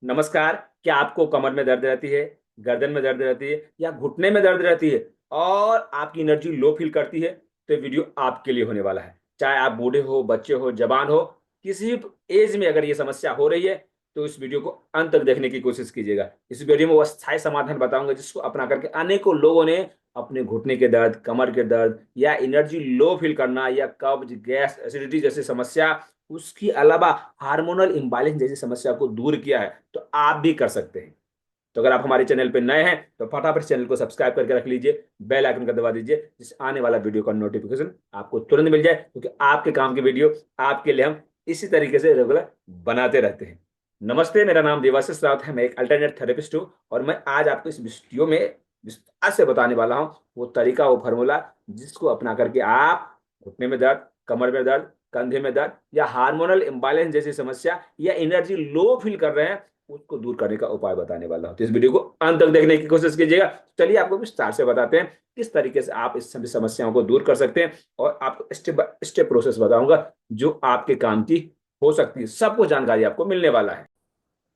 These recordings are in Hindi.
नमस्कार। क्या आपको कमर में दर्द रहती है, गर्दन में दर्द रहती है या घुटने में दर्द रहती है और आपकी एनर्जी लो फील करती है? तो ये वीडियो आपके लिए होने वाला है। चाहे आप बूढ़े हो, बच्चे हो, जवान हो, किसी भी एज में अगर ये समस्या हो रही है तो इस वीडियो को अंत तक देखने की कोशिश कीजिएगा। इस वीडियो में वो अस्थायी समाधान बताऊंगा जिसको अपना करके अनेकों लोगों ने अपने घुटने के दर्द, कमर के दर्द या एनर्जी लो फील करना या कब्ज, गैस, एसिडिटी जैसी समस्या, उसके अलावा हार्मोनल इम्बैलेंस जैसी समस्या को दूर किया है। तो आप भी कर सकते हैं। तो अगर आप हमारे चैनल पे नए हैं तो फटाफट चैनल को सब्सक्राइब करके रख लीजिए, बेल आइकन का दबा दीजिए, जिससे आने वाला वीडियो का नोटिफिकेशन आपको तुरंत मिल जाए, क्योंकि आपके काम की वीडियो आपके लिए हम इसी तरीके से रेगुलर बनाते रहते हैं। नमस्ते, मेरा नाम देवाशीष राउत है। मैं एक अल्टरनेट थेरेपिस्ट हूँ और मैं आज आपको इस वीडियो में विस्तार से बताने वाला हूँ वो तरीका, वो फार्मूला जिसको अपना करके आप घुटने में दर्द, कमर में दर्द, कंधे में दर्द या हार्मोनल इम्बैलेंस जैसी समस्या या एनर्जी लो फील कर रहे हैं उसको दूर करने का उपाय बताने वाला हूं। तो इस वीडियो को अंत तक देखने की कोशिश कीजिएगा। चलिए आपको विस्तार से बताते हैं किस तरीके से आप इस सभी समस्याओं को दूर कर सकते हैं और आपको स्टेप बाय स्टेप प्रोसेस बताऊंगा जो आपके काम की हो सकती है। सब कुछ जानकारी आपको मिलने वाला है।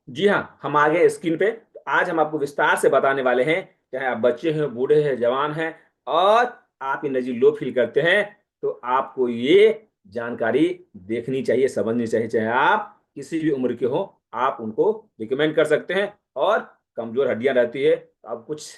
जी हाँ, हम आ गए स्क्रीन पे। तो आज हम आपको विस्तार से बताने वाले हैं, चाहे आप बच्चे हैं, बूढ़े हैं, जवान हैं और आप एनर्जी लो फील करते हैं, तो आपको ये जानकारी देखनी चाहिए, समझनी चाहिए। चाहे आप किसी भी उम्र के हो, आप उनको रिकमेंड कर सकते हैं। और कमजोर हड्डियां रहती है तो अब कुछ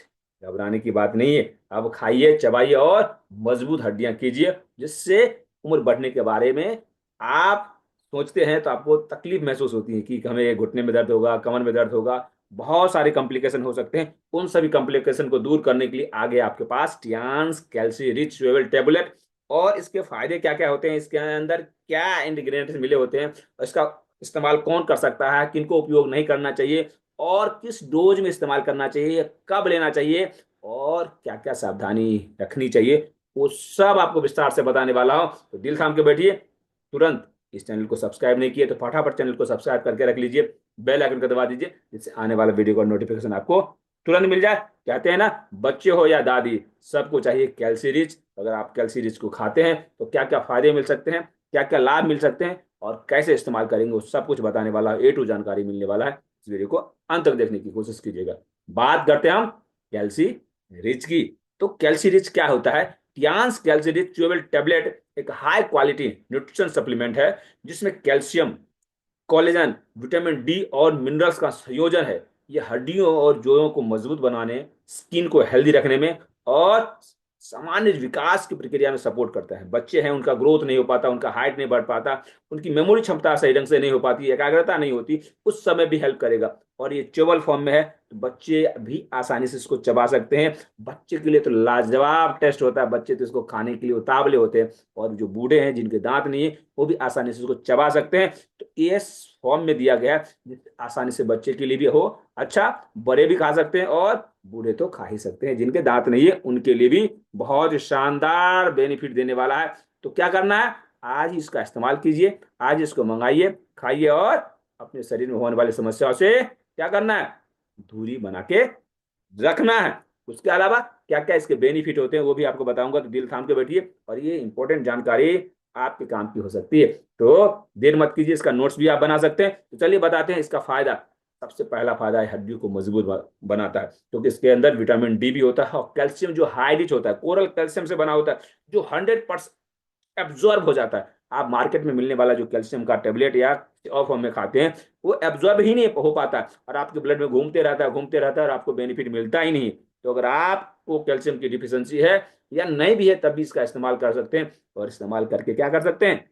घबराने की बात नहीं है। अब खाइए, चबाइए और मजबूत हड्डियां कीजिए, जिससे उम्र बढ़ने के बारे में आप सोचते हैं तो आपको तकलीफ महसूस होती है कि हमें घुटने में दर्द होगा, कमर में दर्द होगा, बहुत सारे कॉम्प्लिकेशन हो सकते हैं। उन सभी कॉम्प्लिकेशन को दूर करने के लिए आगे आपके पास टियान्स कैल्सी रिच चेबल टेबलेट। और इसके फायदे क्या क्या होते हैं, इसके अंदर क्या इंग्रेडिएंट्स मिले होते हैं, इसका इस्तेमाल कौन कर सकता है, किनको उपयोग नहीं करना चाहिए और किस डोज में इस्तेमाल करना चाहिए, कब लेना चाहिए और क्या क्या सावधानी रखनी चाहिए, वो सब आपको विस्तार से बताने वाला हूं। तो दिल थाम के बैठिए। तुरंत इस चैनल को सब्सक्राइब नहीं किए तो फटाफट चैनल को सब्सक्राइब करके रख लीजिए, बेल आइकन को दबा दीजिए, जिससे आने वाला वीडियो का नोटिफिकेशन आपको तुरंत मिल जाए। कहते हैं ना, बच्चे हो या दादी, सबको चाहिए कैल्सी रिच। अगर आप कैल्सी रिच को खाते हैं तो क्या क्या फायदे मिल सकते हैं, क्या क्या लाभ मिल सकते हैं और कैसे इस्तेमाल करेंगे, वो सब कुछ बताने वाला है। A to जानकारी मिलने वाला है। इस वीडियो को अंत तक देखने की कोशिश कीजिएगा। बात करते हैं हम कैल्सी रिच की। तो कैल्सी रिच क्या होता है? टियान्स कैल्सी रिच च्यूएबल टेबलेट एक हाई क्वालिटी न्यूट्रिशन सप्लीमेंट है जिसमें कैल्शियम, कोलेजन, विटामिन डी और मिनरल्स का संयोजन है। ये हड्डियों और जोड़ों को मजबूत बनाने, स्किन को हेल्दी रखने में और सामान्य विकास की प्रक्रिया में सपोर्ट करता है। बच्चे हैं, उनका ग्रोथ नहीं हो पाता, उनका हाइट नहीं बढ़ पाता, उनकी मेमोरी क्षमता सही ढंग से नहीं हो पाती, एकाग्रता नहीं होती, उस समय भी हेल्प करेगा। और ये च्युअबल फॉर्म में है तो बच्चे भी आसानी से इसको चबा सकते हैं। बच्चे के लिए तो लाजवाब टेस्ट होता है, बच्चे तो इसको खाने के लिए उतावले होते हैं। और जो बूढ़े हैं, जिनके दांत नहीं है, वो भी आसानी से इसको चबा सकते हैं। तो ये फॉर्म में दिया गया है जिससे आसानी से बच्चे के लिए भी हो, अच्छा बड़े भी खा सकते हैं और बूढ़े तो खा ही सकते हैं। जिनके दांत नहीं है उनके लिए भी बहुत शानदार बेनिफिट देने वाला है। तो क्या करना है, आज ही इसका इस्तेमाल कीजिए, आज इसको मंगाइए, खाइए और अपने शरीर में होने वाली समस्याओं से क्या करना है, दूरी बना के रखना है। उसके अलावा क्या क्या इसके बेनिफिट होते हैं वो भी आपको बताऊंगा। तो दिल थाम के बैठिए और ये इंपॉर्टेंट जानकारी आपके काम की हो सकती है। तो देर मत कीजिए, इसका नोट्स भी आप बना सकते हैं। तो चलिए बताते हैं इसका फायदा। सबसे पहला फायदा है, हड्डियों को मजबूत बनाता है, क्योंकि इसके अंदर विटामिन डी भी होता है और कैल्शियम जो हाई रिच होता है, कोरल कैल्शियम से बना होता है, जो 100% एब्जॉर्ब हो जाता है। आप मार्केट में मिलने वाला जो कैल्शियम का टेबलेट या और फॉर्म में खाते हैं, वो एब्जॉर्ब ही नहीं हो पाता और आपके ब्लड में घूमते रहता है, घूमते रहता है और आपको बेनिफिट मिलता ही नहीं। तो अगर आपको कैल्शियम की डिफिशियंसी है या नहीं भी है, तब भी इसका इस्तेमाल कर सकते हैं। और इस्तेमाल करके क्या कर सकते हैं,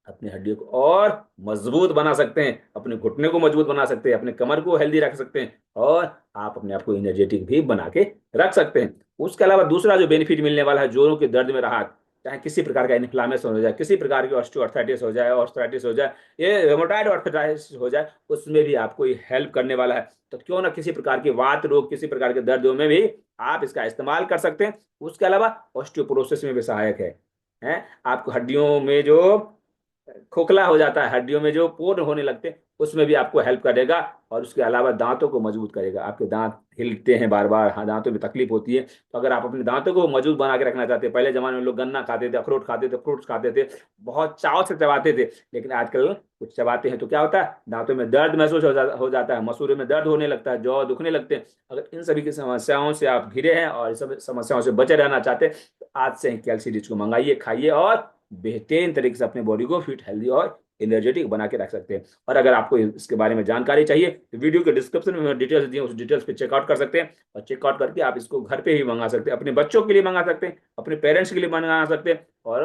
अपनी हड्डियों को और मजबूत बना सकते हैं, अपने घुटने को मजबूत बना सकते हैं, अपने कमर को हेल्दी रख सकते हैं और आप अपने आप को एनर्जेटिक भी बना के रख सकते हैं। उसके अलावा दूसरा जो बेनिफिट मिलने वाला है, जोड़ों के दर्द में राहत। चाहे किसी प्रकार का इन्फ्लामेशन हो जाए, किसी प्रकार की ऑस्टियोआर्थराइटिस हो जाए, ऑर्थराइटिस हो जाए, ये रोमेटॉइड आर्थराइटिस हो जाए, उसमें भी आपको ये हेल्प करने वाला है। तो क्यों ना किसी प्रकार के वात रोग, किसी प्रकार के दर्दों में भी आप इसका इस्तेमाल कर सकते हैं। उसके अलावा ऑस्टियोपोरोसिस में भी सहायक है। आपको हड्डियों में जो खोखला हो जाता है, हड्डियों में जो पोर होने लगते हैं उसमें भी आपको हेल्प करेगा। और उसके अलावा दांतों को मजबूत करेगा। आपके दांत हिलते हैं बार बार, हाँ, दांतों में तकलीफ होती है, तो अगर आप अपने दांतों को मजबूत बना के रखना चाहते हैं, पहले जमाने में लोग गन्ना खाते थे, अखरोट खाते थे, फ्रूट्स खाते थे, बहुत चाव से चबाते थे, लेकिन आजकल कुछ चबाते हैं तो क्या होता है, दांतों में दर्द महसूस हो जाता है, मसूड़े में दर्द होने लगता है, जौ दुखने लगते हैं। अगर इन सभी की समस्याओं से आप घिरे हैं और इन सब समस्याओं से बचे रहना चाहते हैं, तो आज से ही कैल्सी रिच को मंगाइए, खाइए और बेहतरीन तरीके से अपने बॉडी को फिट, हेल्दी और एनर्जेटिक बना के रख सकते हैं। और अगर आपको इसके बारे में जानकारी चाहिए तो वीडियो के डिस्क्रिप्शन में डिटेल्स दिए, उस डिटेल्स पे चेकआउट कर सकते हैं, और चेकआउट करके आप इसको घर पे ही मंगा सकते हैं, अपने बच्चों के लिए मंगा सकते हैं, अपने पेरेंट्स के लिए मंगा सकते हैं, और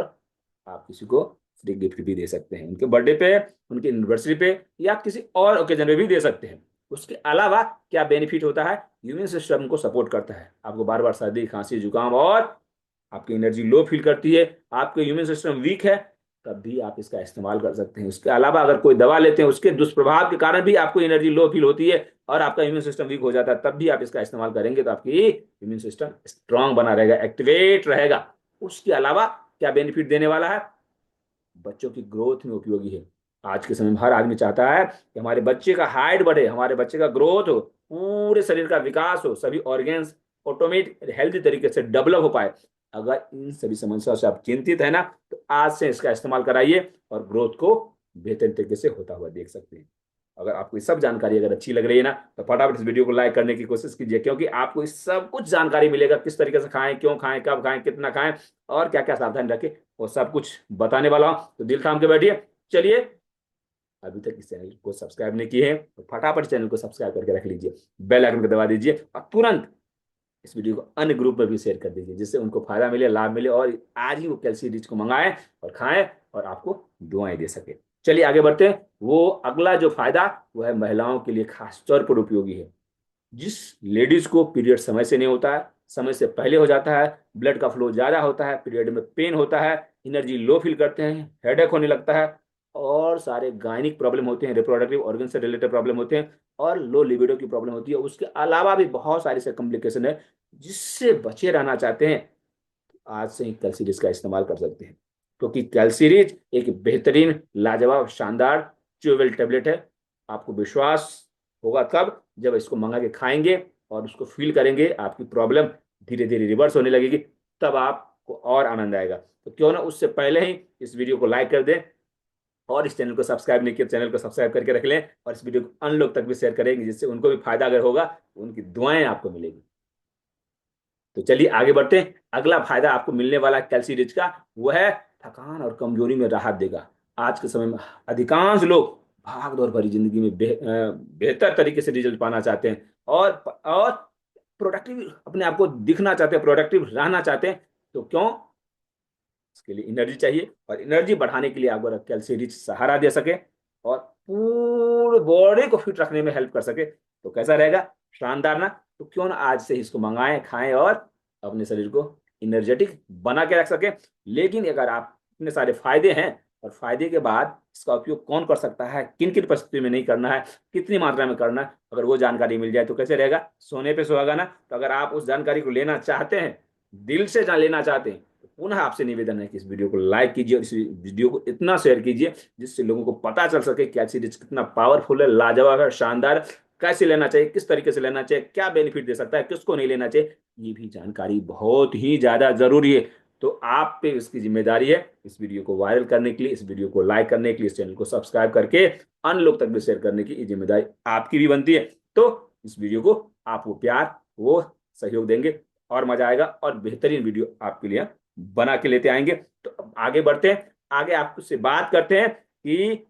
आप किसी को फ्री गिफ्ट भी दे सकते हैं, उनके बर्थडे पे, उनकी एनिवर्सरी पे, या किसी और ओकेजन पे भी दे सकते हैं। उसके अलावा क्या बेनिफिट होता है, इम्यून सिस्टम को सपोर्ट करता है, आपको बार बार सर्दी खांसी जुकाम और आपकी एनर्जी लो फील करती है, आपका इम्यून सिस्टम वीक है, तब भी आप इसका इस्तेमाल कर सकते हैं। उसके अलावा अगर कोई दवा लेते हैं, उसके दुष्प्रभाव के कारण भी आपको एनर्जी लो फील होती है और आपका इम्यून सिस्टम वीक हो जाता है, तब भी आप इसका इस्तेमाल करेंगे तो आपकी इम्यून सिस्टम स्ट्रांग बना रहेगा, एक्टिवेट रहेगा। उसके अलावा क्या बेनिफिट देने वाला है, बच्चों की ग्रोथ में उपयोगी है। आज के समय में हर आदमी चाहता है कि हमारे बच्चे का हाइट बढ़े, हमारे बच्चे का ग्रोथ हो, पूरे शरीर का विकास हो, सभी ऑर्गेन्स ऑटोमेटिक हेल्दी तरीके से डेवलप हो पाए। अगर इन सभी समस्याओं से आप चिंतित है ना, तो आज से इसका इस्तेमाल कराइए और ग्रोथ को बेहतर तरीके से होता हुआ देख सकते हैं। अगर आपको ये सब जानकारी अगर अच्छी लग रही है ना, तो फटाफट इस वीडियो को लाइक करने की कोशिश कीजिए, क्योंकि आपको इस सब कुछ जानकारी मिलेगा, किस तरीके से खाएं, क्यों खाएं, कब खाएं, कितना खाएं, और क्या क्या सावधानी रखें, वो सब कुछ बताने वाला हूं। तो दिल थाम के बैठिए। चलिए, अभी तक इस चैनल को सब्सक्राइब नहीं किए हैं तो फटाफट चैनल को सब्सक्राइब करके रख लीजिए, बेल आइकन को दबा दीजिए, और तुरंत इस वीडियो को अन्य ग्रुप में भी शेयर कर दीजिए, जिससे उनको फायदा मिले, लाभ मिले, और आज ही वो कैल्शियम रिच को मंगाएं और खाएं और आपको दुआएं दे सके। चलिए आगे बढ़ते हैं। वो अगला जो फायदा, वो है महिलाओं के लिए खास तौर पर उपयोगी है। जिस लेडीज को पीरियड समय से नहीं होता है, समय से पहले हो जाता है, ब्लड का फ्लो ज्यादा होता है, पीरियड में पेन होता है, एनर्जी लो फील करते हैं, हेडेक होने लगता है, और सारे गायनिक प्रॉब्लम होते हैं, रिप्रोडक्टिव ऑर्गन से रिलेटेड प्रॉब्लम होते हैं, और लो लिबिडो की प्रॉब्लम होती है, उसके अलावा भी बहुत सारी से कॉम्प्लिकेशन है, जिससे बचे रहना चाहते हैं, आज से ही कैल्सीरीज का इस्तेमाल कर सकते हैं। क्योंकि कैल्सीरीज एक बेहतरीन, लाजवाब, शानदार च्यूबेबल टेबलेट है। आपको विश्वास होगा कब, जब इसको मंगा के खाएंगे और उसको फील करेंगे, आपकी प्रॉब्लम धीरे धीरे रिवर्स होने लगेगी, तब आपको और आनंद आएगा। तो क्यों ना उससे पहले ही इस वीडियो को लाइक कर दें, और इस चैनल को सब्सक्राइब नहीं किया, चैनल को सब्सक्राइब करके रख लें, और इस वीडियो को अन्य लोग तक भी शेयर करेंगे, जिससे उनको भी फायदा अगर होगा, उनकी दुआएं आपको मिलेगी। तो चलिए आगे बढ़ते हैं। अगला फायदा आपको मिलने वाला कैल्सी रिच का, वो है थकान और कमजोरी में राहत देगा। आज के समय में अधिकांश लोग भाग दौड़ भरी जिंदगी में बेहतर तरीके से रिजल्ट पाना चाहते हैं, और प्रोडक्टिव अपने आप को दिखना चाहते हैं, प्रोडक्टिव रहना चाहते हैं। तो क्यों, इसके लिए एनर्जी चाहिए, और एनर्जी बढ़ाने के लिए आपको कैल्शियम रिच सहारा दे सके और पूरे बॉडी को फिट रखने में हेल्प कर सके, तो कैसा रहेगा, शानदार ना। तो क्यों ना आज से इसको मंगाएं, खाएं और अपने शरीर को एनर्जेटिक बना के रख सके। लेकिन अगर आप इतने सारे फायदे हैं, और फायदे के बाद इसका उपयोग कौन कर सकता है, किन किन परिस्थितियों में नहीं करना है, कितनी मात्रा में करना है, अगर वो जानकारी मिल जाए तो कैसे रहेगा, सोने पे सुहागा ना। तो अगर आप उस जानकारी को लेना चाहते हैं, दिल से लेना चाहते हैं, पुनः आपसे निवेदन है कि इस वीडियो को लाइक कीजिए और इस वीडियो को इतना शेयर कीजिए, जिससे लोगों को पता चल सके कि कैल्शियम रिच कितना पावरफुल है, लाजवाब है, शानदार, कैसे लेना चाहिए, किस तरीके से लेना चाहिए, क्या बेनिफिट दे सकता है, किसको नहीं लेना चाहिए, ये भी जानकारी बहुत ही ज्यादा जरूरी है। तो आप पे इसकी जिम्मेदारी है इस वीडियो को वायरल करने के लिए, इस वीडियो को लाइक करने के लिए, इस चैनल को सब्सक्राइब करके अन्य लोग तक भी शेयर करने की जिम्मेदारी आपकी भी बनती है। तो इस वीडियो को आप वो प्यार, वो सहयोग देंगे, और मजा आएगा, और बेहतरीन वीडियो आपके लिए बना के लेते आएंगे। तो अब आगे बढ़ते हैं, आगे आपसे बात करते हैं कि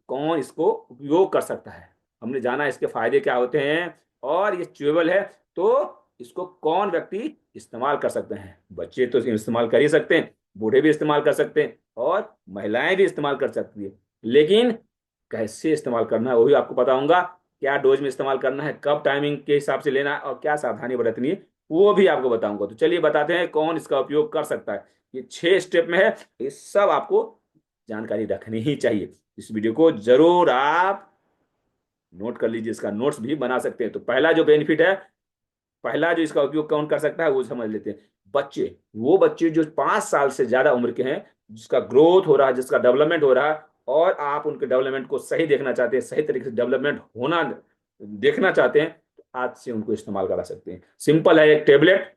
कौन इसको उपयोग कर सकता है। हमने जाना इसके फायदे क्या होते हैं, और ये च्यूएबल है, तो इसको कौन व्यक्ति इस्तेमाल कर सकते हैं। बच्चे तो इस्तेमाल कर ही सकते हैं, बूढ़े भी इस्तेमाल कर सकते हैं, और महिलाएं भी इस्तेमाल कर सकती है। लेकिन कैसे इस्तेमाल करना है वो भी आपको पता होगा, क्या डोज में इस्तेमाल करना है, कब टाइमिंग के हिसाब से लेना है, और क्या सावधानी बरतनी है, वो भी आपको बताऊंगा। तो चलिए बताते हैं कौन इसका उपयोग कर सकता है। ये 6 स्टेप में है, ये सब आपको जानकारी रखनी ही चाहिए। इस वीडियो को जरूर आप नोट कर लीजिए, इसका नोट्स भी बना सकते हैं। तो पहला जो बेनिफिट है, पहला जो इसका उपयोग कौन कर सकता है, वो समझ लेते हैं। बच्चे, वो बच्चे जो 5 साल से ज्यादा उम्र के हैं, जिसका ग्रोथ हो रहा है, जिसका डेवलपमेंट हो रहा है, और आप उनके डेवलपमेंट को सही देखना चाहते हैं, सही तरीके से डेवलपमेंट होना देखना चाहते हैं, तो आज से उनको इस्तेमाल करा सकते हैं। सिंपल है, एक टेबलेट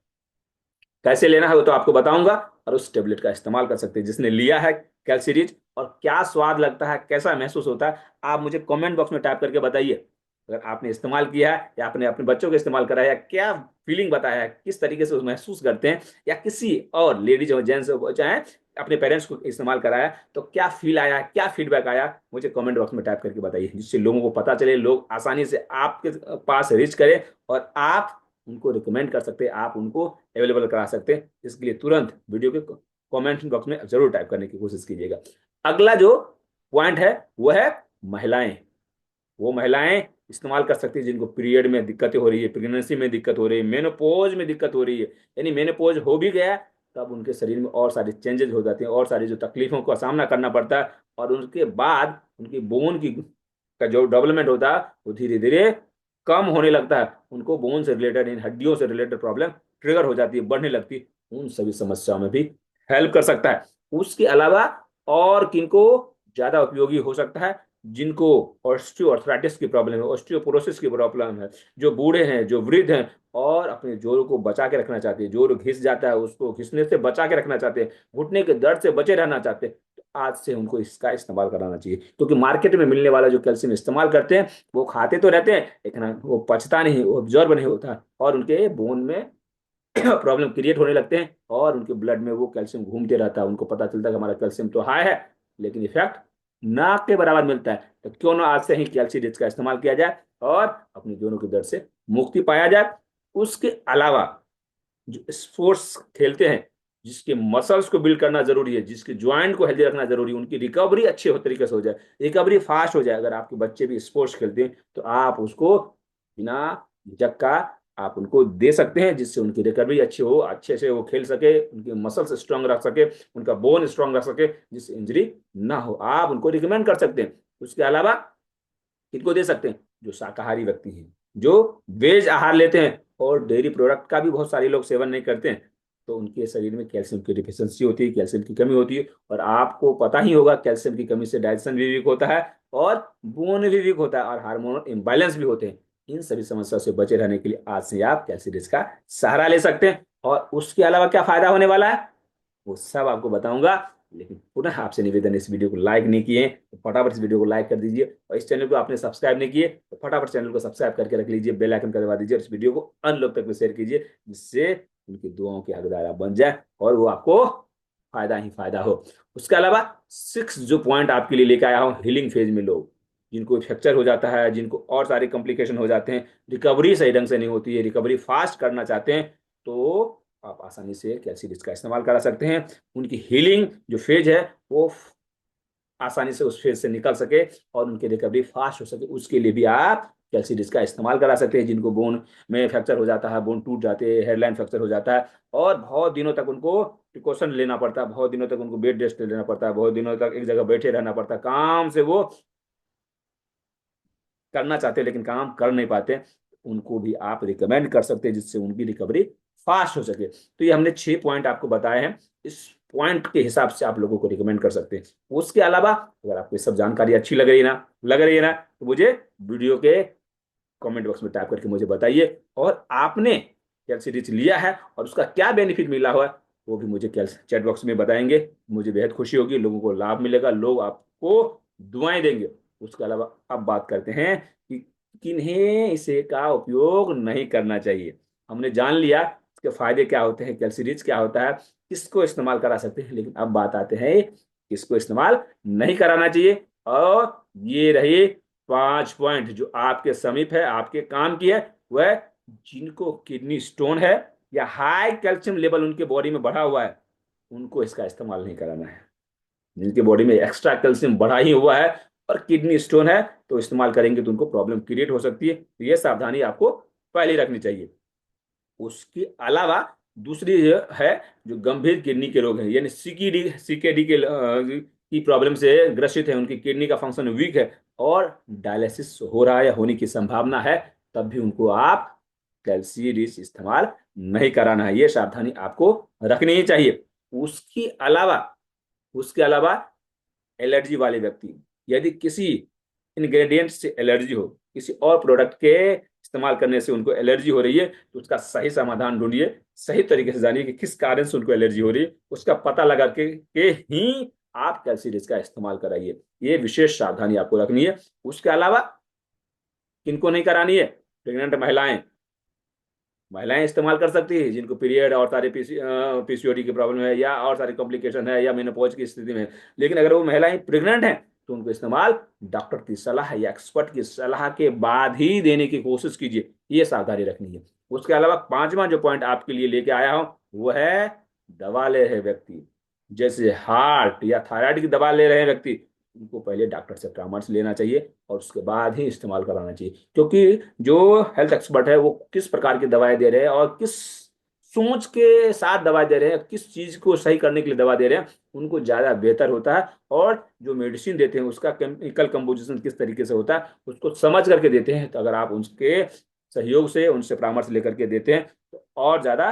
कैसे लेना है वो तो आपको बताऊंगा, और उस टेबलेट का इस्तेमाल कर सकते हैं। जिसने लिया है कैल्सीरीज और क्या स्वाद लगता है, कैसा महसूस होता है, आप मुझे कमेंट बॉक्स में टाइप करके बताइए। अगर आपने इस्तेमाल किया है या आपने अपने बच्चों को इस्तेमाल कराया है, क्या फीलिंग बताया है, किस तरीके से महसूस करते हैं, या किसी और लेडीज और जेंट्स चाहे अपने पेरेंट्स को इस्तेमाल कराया तो क्या फील आया, क्या फीडबैक आया, मुझे कमेंट बॉक्स में टाइप करके बताइए, जिससे लोगों को पता चले, लोग आसानी से आपके पास रीच करें और आप उनको रिकमेंड कर सकते हैं, आप उनको अवेलेबल करा सकते हैं। इसके लिए तुरंत वीडियो के कमेंट बॉक्स में जरूर टाइप करने की कोशिश कीजिएगा। अगला जो पॉइंट है वो है महिलाएं। वो महिलाएं इस्तेमाल कर सकती है जिनको पीरियड में दिक्कतें हो रही है, प्रेगनेंसी में दिक्कत हो रही है, मेनोपॉज में दिक्कत हो रही है, यानी मेनोपॉज हो भी गया तब उनके शरीर में और सारी चेंजेस हो जाते हैं, और सारी जो तकलीफों का सामना करना पड़ता है, और उसके बाद उनकी बोन की का जो डेवलपमेंट होता है वो धीरे धीरे कम होने लगता है, उनको बोन से रिलेटेड, इन हड्डियों से रिलेटेड प्रॉब्लम ट्रिगर हो जाती है, बढ़ने लगती है। उन सभी समस्याओं में भी हेल्प कर सकता है। उसके अलावा और किनको ज्यादा उपयोगी हो सकता है, जिनको ऑस्टियोआर्थराइटिस की प्रॉब्लम है, ऑस्टियोपोरोसिस की प्रॉब्लम है, जो बूढ़े हैं, जो वृद्ध हैं और अपने जोड़ों को बचा के रखना चाहते हैं, जोड़ घिस जाता है उसको घिसने से बचा के रखना चाहते हैं, घुटने के दर्द से बचे रहना चाहते हैं, तो आज से उनको इसका इस्तेमाल कराना चाहिए। क्योंकि मार्केट में मिलने वाला जो कैल्शियम इस्तेमाल करते हैं वो खाते तो रहते हैं, लेकिन वो पचता नहीं, वो ऑब्जॉर्ब नहीं होता, और उनके बोन में प्रॉब्लम क्रिएट होने लगते हैं, और उनके ब्लड में वो कैल्शियम घूमते रहता है। उनको पता चलता है कि हमारा कैल्शियम तो हाई है, लेकिन इफेक्ट ना के बराबर मिलता है। तो क्यों ना आज से ही कैल्शियम रिच का इस्तेमाल किया जाए और अपने जोड़ों के दर्द से मुक्ति पाया जाए। उसके अलावा जो स्पोर्ट्स खेलते हैं, जिसके मसल्स को बिल्ड करना जरूरी है, जिसके ज्वाइंट को हेल्दी रखना जरूरी है, उनकी रिकवरी अच्छे हो तरीके से हो जाए, रिकवरी फास्ट हो जाए। अगर आपके बच्चे भी स्पोर्ट्स खेलते हैं तो आप उसको बिना झिझक का आप उनको दे सकते हैं, जिससे उनकी रिकवरी अच्छी हो, अच्छे से वो खेल सके, उनके मसल्स स्ट्रांग रख सके, उनका बोन स्ट्रांग रख सके, जिससे इंजरी ना हो। आप उनको रिकमेंड कर सकते हैं। उसके अलावा किनको दे सकते हैं, जो शाकाहारी व्यक्ति हैं, जो वेज आहार लेते हैं और डेयरी प्रोडक्ट का भी बहुत सारे लोग सेवन नहीं करते हैं, तो उनके शरीर में कैल्शियम की डिफिशियंसी होती है, कैल्शियम की कमी होती है। और आपको पता ही होगा कैल्शियम की कमी से डाइजेशन भी वीक होता है और बोन भी वीक होता है और हार्मोनल इम्बैलेंस भी होते हैं। इन सभी समस्याओं से बचे रहने के लिए आज से आप कैल्शियम रिच का सहारा ले सकते हैं। और उसके अलावा क्या फायदा होने वाला है वो सब आपको बताऊंगा। लेकिन पुनः आपसे निवेदन, इस वीडियो को लाइक नहीं किए तो फटाफट इस वीडियो को लाइक कर दीजिए, और इस चैनल को आपने सब्सक्राइब नहीं किए तो फटाफट चैनल को सब्सक्राइब करके रख लीजिए, बेल आइकन करवा दीजिए, और इस वीडियो को अन्य लोग तक में शेयर कीजिए, जिससे उनकी दुआओं के हकदार आप बन जाए और वो आपको फायदा ही फायदा हो। उसके अलावा 6 जो पॉइंट आपके लिए लेकर आया हूँ, हीलिंग फेज में लोग जिनको फ्रैक्चर हो जाता है, जिनको और सारे कॉम्प्लिकेशन हो जाते हैं, रिकवरी सही ढंग से नहीं होती है, रिकवरी फास्ट करना चाहते हैं, तो आप आसानी से कैल्शियम का इस्तेमाल करा सकते हैं। उनकी हीलिंग जो फेज है वो आसानी से उस फेज से निकल सके और उनकी रिकवरी फास्ट हो सके, उसके लिए भी आप कैल्शियम का इस्तेमाल करा सकते हैं। जिनको बोन में फ्रैक्चर हो जाता है, बोन टूट जाते हैं, हेयरलाइन फ्रैक्चर हो जाता है और बहुत दिनों तक उनको प्रिकॉशन लेना पड़ता है, बहुत दिनों तक उनको बेड रेस्ट लेना पड़ता है, बहुत दिनों तक एक जगह बैठे रहना पड़ता है, काम से वो करना चाहते हैं लेकिन काम कर नहीं पाते, उनको भी आप रिकमेंड कर सकते हैं, जिससे उनकी रिकवरी फास्ट हो सके। तो ये हमने 6 पॉइंट आपको बताए हैं, इस पॉइंट के हिसाब से आप लोगों को रिकमेंड कर सकते हैं। उसके अलावा अगर आपको ये सब जानकारी अच्छी लग रही है ना तो मुझे वीडियो के कमेंट बॉक्स में टाइप करके मुझे बताइए, और आपने कैल्शियम रिच लिया है और उसका क्या बेनिफिट मिला हुआ है वो भी मुझे चैट बॉक्स में बताएंगे। मुझे बेहद खुशी होगी, लोगों को लाभ मिलेगा, लोग आपको दुआएं देंगे। उसके अलावा अब बात करते हैं कि किन्हें इसे का उपयोग नहीं करना चाहिए। हमने जान लिया इसके फायदे क्या होते हैं, कैल्शियम रिच क्या होता है, किसको इस्तेमाल करा सकते हैं, लेकिन अब बात आते हैं किसको इस्तेमाल नहीं कराना चाहिए। और ये रही 5 पॉइंट जो आपके समीप है, आपके काम की है। वह जिनको किडनी स्टोन है या हाई कैल्शियम लेवल उनके बॉडी में बढ़ा हुआ है, उनको इसका इस्तेमाल नहीं कराना है। जिनके बॉडी में एक्स्ट्रा कैल्शियम बढ़ा ही हुआ है और किडनी स्टोन है तो इस्तेमाल करेंगे तो उनको प्रॉब्लम क्रिएट हो सकती है, तो ये सावधानी आपको पहले रखनी चाहिए। उसके अलावा दूसरी है जो गंभीर किडनी के रोग हैं, यानी सीकेडी की प्रॉब्लम से ग्रसित है, उनकी किडनी का फंक्शन वीक है और डायलिसिस हो रहा है या होने की संभावना है, तब भी उनको आप कैल्शियम रिच इस्तेमाल नहीं कराना है। ये सावधानी आपको रखनी ही चाहिए। उसके अलावा एलर्जी वाले व्यक्ति, यदि किसी इंग्रेडिएंट से एलर्जी हो, किसी और प्रोडक्ट के इस्तेमाल करने से उनको एलर्जी हो रही है, तो उसका सही समाधान ढूंढिए, सही तरीके से जानिए कि किस कारण से उनको एलर्जी हो रही है, उसका पता लगा के ही आप कैल्सीरीज का इस्तेमाल कराइए। ये विशेष सावधानी आपको रखनी है। उसके अलावा किनको नहीं करानी है? प्रेग्नेंट महिलाएं, महिलाएं इस्तेमाल कर सकती है जिनको पीरियड और सारे पीसीओडी की प्रॉब्लम है या और सारी कॉम्प्लिकेशन है या मेनोपॉज की स्थिति में है। लेकिन अगर वो महिलाएं प्रेग्नेंट हैं तो उनको इस्तेमाल डॉक्टर की सलाह या एक्सपर्ट की सलाह के बाद ही देने की कोशिश कीजिए, ये सावधानी रखनी है। उसके अलावा पांचवा जो पॉइंट आपके लिए लेके आया हूं वो है दवा ले रहे व्यक्ति, जैसे हार्ट या थायराइड की दवा ले रहे व्यक्ति, उनको पहले डॉक्टर से परामर्श लेना चाहिए और उसके बाद ही इस्तेमाल कराना चाहिए। क्योंकि जो हेल्थ एक्सपर्ट है वो किस प्रकार की दवाएं दे रहे हैं और किस सोच के साथ दवाई दे रहे हैं, किस चीज को सही करने के लिए दवा दे रहे हैं, उनको ज्यादा बेहतर होता है। और जो मेडिसिन देते हैं उसका केमिकल कंपोजिशन किस तरीके से होता है उसको समझ करके देते हैं। तो अगर आप उनके सहयोग से उनसे परामर्श लेकर के देते हैं तो और ज्यादा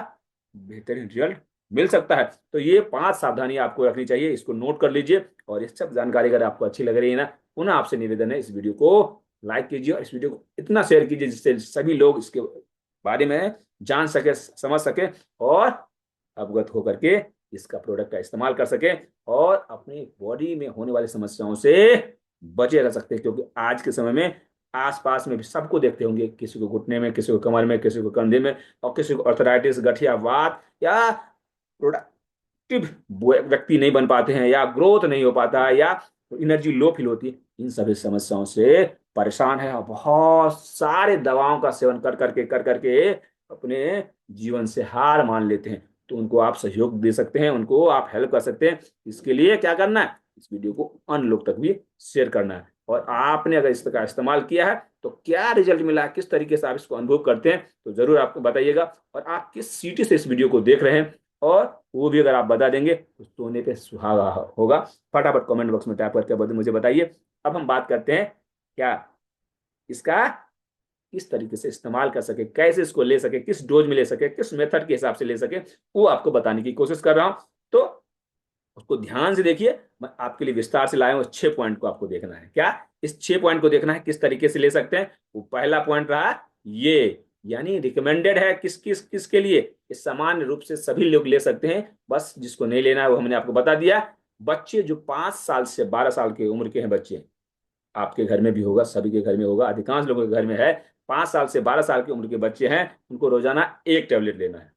बेहतरीन रिजल्ट मिल सकता है। तो ये 5 सावधानी आपको रखनी चाहिए, इसको नोट कर लीजिए। और ये सब जानकारी अगर आपको अच्छी लग रही है ना, पुनः आपसे निवेदन है इस वीडियो को लाइक कीजिए और इस वीडियो को इतना शेयर कीजिए जिससे सभी लोग इसके बारे में जान सके, समझ सके और अवगत होकर के इसका प्रोडक्ट का इस्तेमाल कर सके और अपनी बॉडी में होने वाली समस्याओं से बचे रह सकते हैं। क्योंकि आज के समय में आसपास में भी सबको देखते होंगे, किसी को घुटने में, किसी को कमर में, किसी को कंधे में और किसी को अर्थराइटिस, गठिया वात या प्रोडक्टिव व्यक्ति नहीं बन पाते हैं या ग्रोथ नहीं हो पाता है या एनर्जी लो फील होती है। इन सभी समस्याओं से परेशान है और बहुत सारे दवाओं का सेवन कर करके अपने जीवन से हार मान लेते हैं। तो उनको आप सहयोग दे सकते हैं, उनको आप हेल्प कर सकते हैं। इसके लिए क्या करना है, इस वीडियो को अन्य लोग तक भी शेयर करना है। और आपने अगर इसका इस्तेमाल किया है तो क्या रिजल्ट मिला है, किस तरीके से आप इसको अनुभव करते हैं, तो जरूर आपको बताइएगा। और आप किस सिटी से इस वीडियो को देख रहे हैं और वो भी अगर आप बता देंगे तो सोने पे सुहागा होगा। फटाफट कमेंट बॉक्स में टाइप करके मुझे बताइए। अब हम बात करते हैं क्या इसका किस तरीके से इस्तेमाल कर सके, कैसे इसको ले सके, किस डोज में ले सके, किस मेथड के हिसाब से ले सके, वो आपको बताने की कोशिश कर रहा हूं। तो उसको ध्यान से देखिए। मैं आपके लिए विस्तार से लाया हूं, 6 पॉइंट को आपको देखना है। क्या इस 6 पॉइंट को देखना है किस तरीके से ले सकते हैं। वो पहला पॉइंट रहा ये, यानी रिकमेंडेड है किसके लिए, इस सामान्य रूप से सभी लोग ले सकते हैं। बस जिसको नहीं लेना है वो हमने आपको बता दिया। बच्चे जो 5 साल से 12 साल की उम्र के हैं बच्चे, आपके घर में भी होगा, सभी के घर में होगा, अधिकांश लोगों के घर में है। 5 साल से 12 साल की उम्र के बच्चे हैं, उनको रोजाना एक टेबलेट लेना है,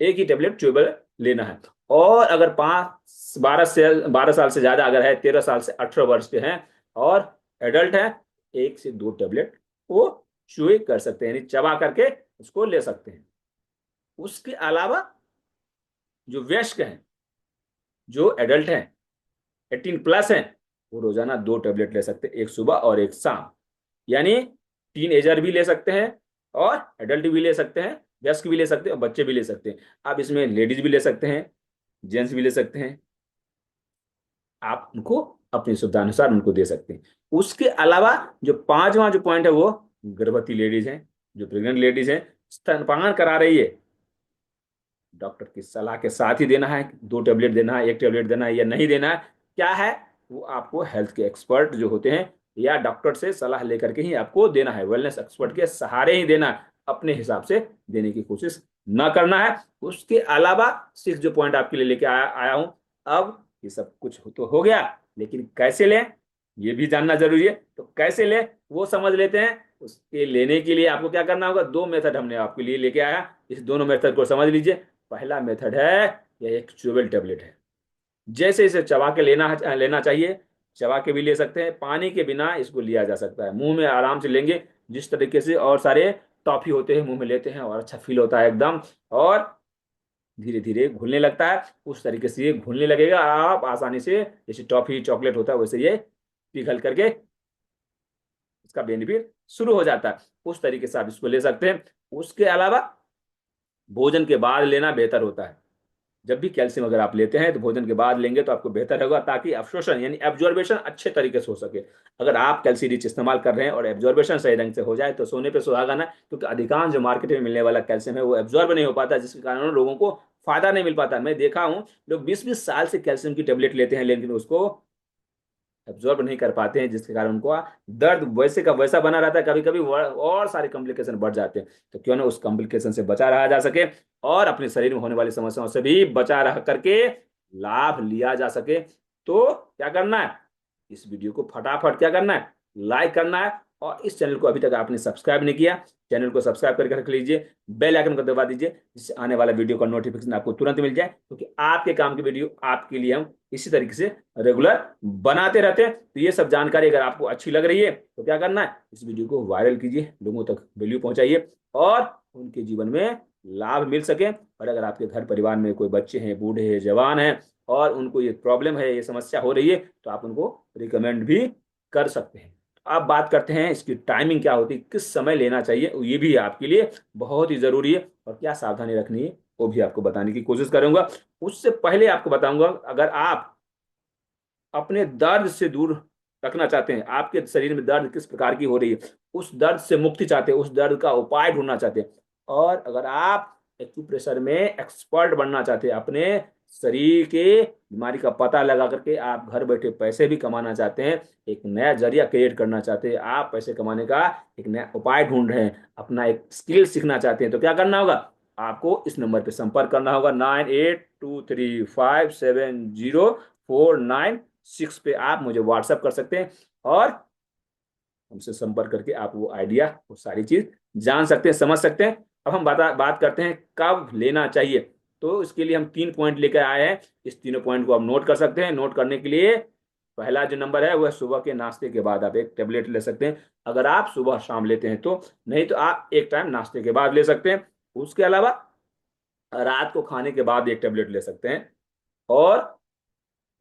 एक ही टेबलेट च्यूबल लेना है। और अगर 12 साल से ज्यादा अगर है, 13 साल से 18 वर्ष के हैं और एडल्ट है, 1 से 2 टेबलेट वो चुए कर सकते हैं, यानी चबा करके उसको ले सकते हैं। उसके अलावा जो वयस्क हैं, जो एडल्ट हैं, 18+ हैं, वो रोजाना 2 टेबलेट ले सकते हैं, एक सुबह और एक शाम। यानी टीन एजर भी ले सकते हैं और एडल्ट भी ले सकते हैं, वयस्क भी ले सकते हैं और बच्चे भी ले सकते हैं। आप इसमें लेडीज भी ले सकते हैं, जेंट्स भी ले सकते हैं, आप उनको अपनी सुविधा अनुसार उनको दे सकते हैं। उसके अलावा जो पांचवा जो पॉइंट है वो गर्भवती लेडीज हैं, जो प्रेग्नेंट लेडीज हैं, स्तनपान करा रही है, डॉक्टर की सलाह के साथ ही देना है। 2 टेबलेट देना है, एक टेबलेट देना है या नहीं देना है, क्या है वो आपको हेल्थ के एक्सपर्ट जो होते हैं या डॉक्टर से सलाह लेकर के ही आपको देना है, वेलनेस एक्सपर्ट के सहारे ही देना है, अपने हिसाब से देने की कोशिश ना करना है। उसके अलावा 6 जो पॉइंट आपके लिए लेके आया हूं। अब ये सब कुछ तो हो गया, लेकिन कैसे लें ये भी जानना जरूरी है। तो कैसे लें वो समझ लेते हैं। उसके लेने के लिए आपको क्या करना होगा, 2 मेथड हमने आपके लिए लेके आया, इस दोनों मेथड को समझ लीजिए। पहला मेथड है यह एक च्यूबेबल टेबलेट है, जैसे इसे चबा के लेना लेना चाहिए, चबा के भी ले सकते हैं, पानी के बिना इसको लिया जा सकता है, मुंह में आराम से लेंगे जिस तरीके से और सारे टॉफी होते हैं मुंह में लेते हैं और अच्छा फील होता है एकदम, और धीरे धीरे घुलने लगता है, उस तरीके से ये घुलने लगेगा। आप आसानी से जैसे टॉफी चॉकलेट होता है वैसे ये पिघल करके इसका बेनिफिट शुरू हो जाता है। उस तरीके से आप इसको ले सकते हैं। उसके अलावा भोजन के बाद लेना बेहतर होता है। जब भी कैल्शियम अगर आप लेते हैं तो भोजन के बाद लेंगे तो आपको बेहतर होगा, ताकि अवशोषण यानी एब्जॉर्बेशन अच्छे तरीके से हो सके। अगर आप कैल्शियम रिच इस्तेमाल कर रहे हैं और एब्जॉर्बेशन सही ढंग से हो जाए तो सोने पे सुहागा ना, क्योंकि अधिकांश जो मार्केट में मिलने वाला कैल्शियम है वो एब्जॉर्ब नहीं हो पाता, जिसके कारण लोगों को फायदा नहीं मिल पाता। मैं देखा हूं लोग 20-20 साल से कैल्शियम की टेबलेट लेते हैं लेकिन उसको एब्जॉर्ब नहीं कर पाते हैं, जिसके कारण उनको दर्द वैसे का वैसा बना रहता है, कभी कभी और सारे कॉम्प्लिकेशन बढ़ जाते हैं। तो क्यों ना उस कॉम्प्लिकेशन से बचा रहा जा सके और अपने शरीर में होने वाली समस्याओं से भी बचा रह करके लाभ लिया जा सके। तो क्या करना है, इस वीडियो को फटाफट क्या करना है, लाइक करना है। और इस चैनल को अभी तक आपने सब्सक्राइब नहीं किया, चैनल को सब्सक्राइब करके रख लीजिए, बेल आइकन को दबा दीजिए, जिससे आने वाला वीडियो का नोटिफिकेशन आपको तुरंत मिल जाए, क्योंकि आपके काम की वीडियो आपके लिए हम इसी तरीके से रेगुलर बनाते रहते हैं। तो ये सब जानकारी अगर आपको अच्छी लग रही है तो क्या करना है, इस वीडियो को वायरल कीजिए, लोगों तक वैल्यू पहुंचाइए और उनके जीवन में लाभ मिल सके। और अगर आपके घर परिवार में कोई बच्चे हैं, बूढ़े हैं, जवान हैं और उनको ये प्रॉब्लम है, ये समस्या हो रही है, तो आप उनको रिकमेंड भी कर सकते हैं। अब बात करते हैं इसकी टाइमिंग क्या होती है, किस समय लेना चाहिए, ये भी आपके लिए बहुत ही जरूरी है और क्या सावधानी रखनी है वो भी आपको बताने की कोशिश करूंगा। उससे पहले आपको बताऊंगा, अगर आप अपने दर्द से दूर रखना चाहते हैं, आपके शरीर में दर्द किस प्रकार की हो रही है, उस दर्द से मुक्ति चाहते हैं, उस दर्द का उपाय ढूंढना चाहते हैं, और अगर आप एक्यूप्रेशर में एक्सपर्ट बनना चाहते हैं, अपने शरीर के बीमारी का पता लगा करके आप घर बैठे पैसे भी कमाना चाहते हैं, एक नया जरिया क्रिएट करना चाहते हैं, आप पैसे कमाने का एक नया उपाय ढूंढ रहे हैं, अपना एक स्किल सीखना चाहते हैं, तो क्या करना होगा, आपको इस नंबर पर संपर्क करना होगा, 9823570496 पे आप मुझे व्हाट्सअप कर सकते हैं और हमसे संपर्क करके आप वो आइडिया, वो सारी चीज जान सकते हैं, समझ सकते हैं। अब हम बात करते हैं कब लेना चाहिए। तो इसके लिए हम 3 पॉइंट लेकर आए हैं, इस तीनों पॉइंट को आप नोट कर सकते हैं। नोट करने के लिए पहला जो नंबर है वह सुबह के नाश्ते के बाद आप एक टेबलेट ले सकते हैं, अगर आप सुबह शाम लेते हैं तो, नहीं तो आप एक टाइम नाश्ते के बाद ले सकते हैं। उसके अलावा रात को खाने के बाद एक टेबलेट ले सकते हैं, और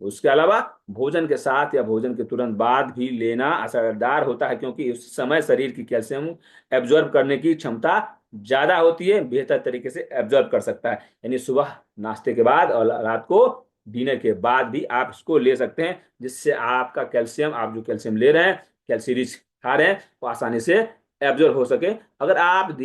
उसके अलावा भोजन के साथ या भोजन के तुरंत बाद भी लेना असरदार होता है, क्योंकि उस समय शरीर की कैल्शियम एब्जॉर्ब करने की क्षमता ज्यादा होती है, बेहतर तरीके से एब्जॉर्ब कर सकता है। यानी सुबह नाश्ते के बाद और रात को डिनर के बाद भी आप इसको ले सकते हैं, जिससे आपका कैल्शियम, आप जो कैल्शियम ले रहे हैं, कैल्शियम रिच खा रहे हैं, वो आसानी से एब्जॉर्ब हो सके। अगर आप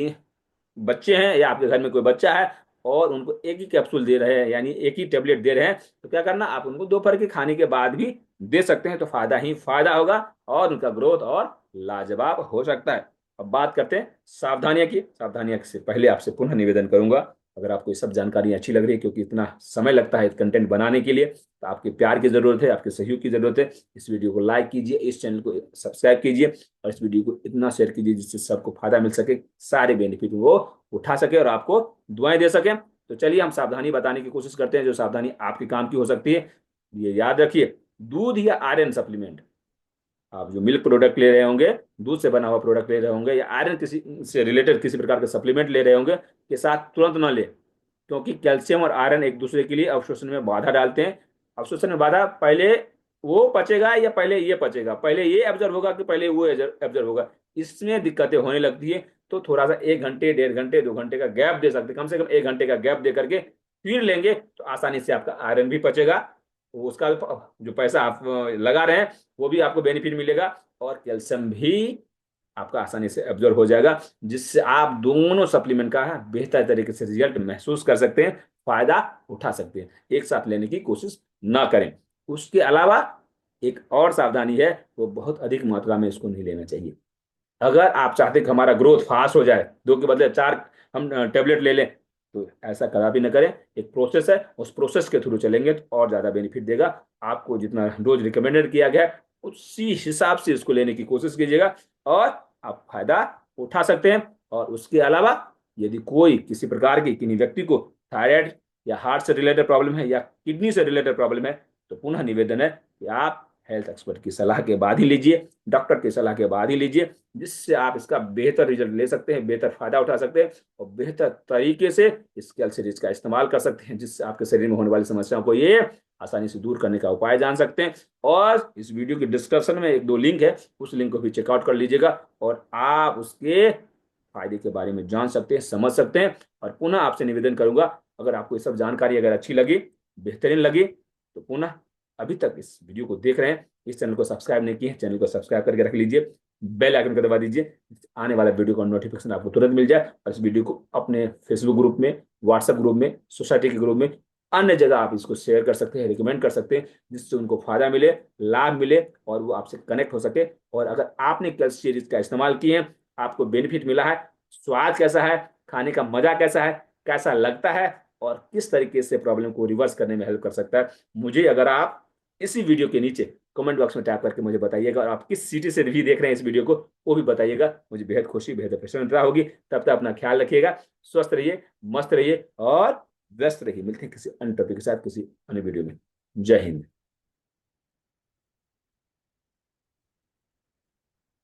बच्चे हैं या आपके घर में कोई बच्चा है और उनको एक ही कैप्सूल दे रहे हैं, यानी एक ही टेबलेट दे रहे हैं, तो क्या करना, आप उनको दोपहर के खाने के बाद भी दे सकते हैं, तो फायदा ही फायदा होगा और उनका ग्रोथ और लाजवाब हो सकता है। अब बात करते हैं सावधानियां की। सावधानियां से पहले आपसे पुनः निवेदन करूंगा, अगर आपको ये सब जानकारी अच्छी लग रही है, क्योंकि इतना समय लगता है कंटेंट बनाने के लिए, तो आपके प्यार की जरूरत है, आपके सहयोग की जरूरत है। इस वीडियो को लाइक कीजिए, इस चैनल को सब्सक्राइब कीजिए और इस वीडियो को इतना शेयर कीजिए जिससे सबको फायदा मिल सके, सारे बेनिफिट वो उठा सके और आपको दुआएं दे सके। तो चलिए हम सावधानी बताने की कोशिश करते हैं, जो सावधानी आपके काम की हो सकती है। ये याद रखिए, दूध या आयरन सप्लीमेंट, आप जो मिल्क प्रोडक्ट ले रहे होंगे, दूध से बना हुआ प्रोडक्ट ले रहे होंगे, या आयरन किसी से रिलेटेड किसी प्रकार के सप्लीमेंट ले रहे होंगे, के साथ तुरंत ना ले, क्योंकि कैल्शियम और आयरन एक दूसरे के लिए अवशोषण में बाधा डालते हैं। अवशोषण में बाधा, पहले वो पचेगा या पहले ये पचेगा, पहले ये एब्जॉर्ब होगा कि पहले वो एब्जॉर्ब होगा, इसमें दिक्कतें होने लगती है। तो थोड़ा सा 1 घंटे, 1.5 घंटे, 2 घंटे का गैप दे सकते हैं, कम से कम 1 घंटे का गैप दे करके फिर लेंगे, तो आसानी से आपका आयरन भी पचेगा, उसका जो पैसा आप लगा रहे हैं वो भी आपको बेनिफिट मिलेगा, और कैल्शियम भी आपका आसानी से एब्जॉर्ब हो जाएगा, जिससे आप दोनों सप्लीमेंट का बेहतर तरीके से रिजल्ट महसूस कर सकते हैं, फायदा उठा सकते हैं। एक साथ लेने की कोशिश ना करें। उसके अलावा एक और सावधानी है, वो बहुत अधिक मात्रा में इसको नहीं लेना चाहिए। अगर आप चाहते हैं कि हमारा ग्रोथ फास्ट हो जाए, 2 के बदले 4 हम टेबलेट ले लें, तो ऐसा कदापि न करें। एक प्रोसेस है, उस प्रोसेस के थ्रू चलेंगे तो और ज्यादा बेनिफिट देगा। आपको जितना डोज रिकमेंडेड किया गया है उसी हिसाब से इसको लेने की कोशिश कीजिएगा और आप फायदा उठा सकते हैं। और उसके अलावा यदि कोई किसी प्रकार की किन्हीं व्यक्ति को थायराइड या हार्ट से रिलेटेड प्रॉब्लम है या किडनी से रिलेटेड प्रॉब्लम है, तो पुनः निवेदन है कि आप हेल्थ एक्सपर्ट की सलाह के बाद ही लीजिए, डॉक्टर की सलाह के बाद ही लीजिए, जिससे आप इसका बेहतर रिजल्ट ले सकते हैं, बेहतर फायदा उठा सकते हैं और बेहतर तरीके से इस कैल्शियम का इस्तेमाल कर सकते हैं, जिससे आपके शरीर में होने वाली समस्याओं को ये आसानी से दूर करने का उपाय जान सकते हैं। और इस वीडियो की डिस्क्रिप्शन में 1-2 लिंक है, उस लिंक को भी चेकआउट कर लीजिएगा और आप उसके फायदे के बारे में जान सकते हैं, समझ सकते हैं। और पुनः आपसे निवेदन करूंगा, अगर आपको ये सब जानकारी अगर अच्छी लगी, बेहतरीन लगी, तो पुनः अभी तक इस वीडियो को देख रहे हैं, इस चैनल को सब्सक्राइब नहीं किए, चैनल को सब्सक्राइब करके रख लीजिए, बेल आइकन को दबा दीजिए, आने वाला वीडियो का नोटिफिकेशन आपको तुरंत मिल जाए। और इस वीडियो को अपने फेसबुक ग्रुप में, व्हाट्सएप ग्रुप में, सोसाइटी के ग्रुप में अन्य जगह आप इसको शेयर कर सकते हैं, रिकमेंड कर सकते हैं, जिससे उनको फायदा मिले, लाभ मिले और वो आपसे कनेक्ट हो सके। और अगर आपने कल्स सीरीज का इस्तेमाल किए, आपको बेनिफिट मिला है, स्वाद कैसा है, खाने का मजा कैसा है, कैसा लगता है और किस तरीके से प्रॉब्लम को रिवर्स करने में हेल्प कर सकता है, मुझे अगर आप इसी वीडियो के नीचे कमेंट बॉक्स में टैप करके मुझे बताइएगा। और आप किस सिटी से भी देख रहे हैं इस वीडियो को, वो भी बताइएगा। मुझे बेहद खुशी, बेहद प्रसन्नता होगी। तब तक अपना ख्याल रखिएगा, स्वस्थ रहिए, मस्त रहिए और व्यस्त रहिए। मिलते हैं किसी अन्य टॉपिक के साथ किसी अन्य वीडियो में। जय हिंद।